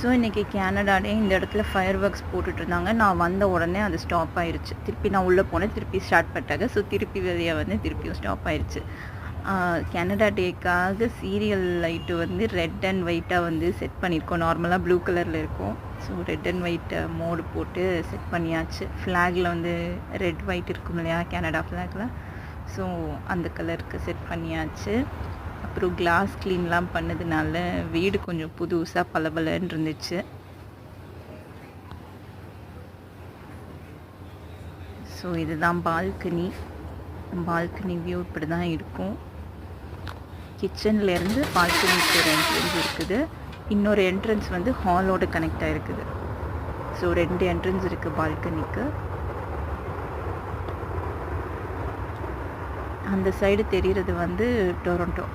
So இன்றைக்கி கேனடாலே இந்த இடத்துல ஃபயர் ஒர்க்ஸ் போட்டுட்ருந்தாங்க. நான் வந்த உடனே அது ஸ்டாப் ஆயிடுச்சு. திருப்பி நான் உள்ளே போனேன், திருப்பி ஸ்டார்ட் பண்ணிட்டாங்க. ஸோ திருப்பி வெளியே வந்து திருப்பியும் ஸ்டாப் ஆயிடுச்சு. கேனடா டேக்காக சீரியல் லைட்டு வந்து ரெட் அண்ட் ஒயிட்டாக வந்து செட் பண்ணியிருக்கோம். நார்மலாக ப்ளூ கலரில் இருக்கும். So red and white mode போட்டு செட் பண்ணியாச்சு. ஃப்ளாகில் வந்து ரெட் ஒயிட் இருக்கும் இல்லையா கேனடா ஃப்ளாகில், ஸோ அந்த கலருக்கு செட் பண்ணியாச்சு. அப்புறம் கிளாஸ் க்ளீன்லாம் பண்ணதுனால வீடு கொஞ்சம் புதுசாக பளபளன்னு இருந்துச்சு. ஸோ இதுதான் பால்கனி வியூ இப்படி தான் இருக்கும். கிச்சன்லேருந்து பால்கனிக்கு ஒரு என்ட்ரன்ஸ் இருக்குது. இன்னொரு என்ட்ரன்ஸ் வந்து ஹாலோடு கனெக்ட் ஆகிருக்குது. ஸோ 2 என்ட்ரன்ஸ் இருக்குது பால்கனிக்கு. அந்த சைடு தெரிகிறது வந்து டொரண்டோ.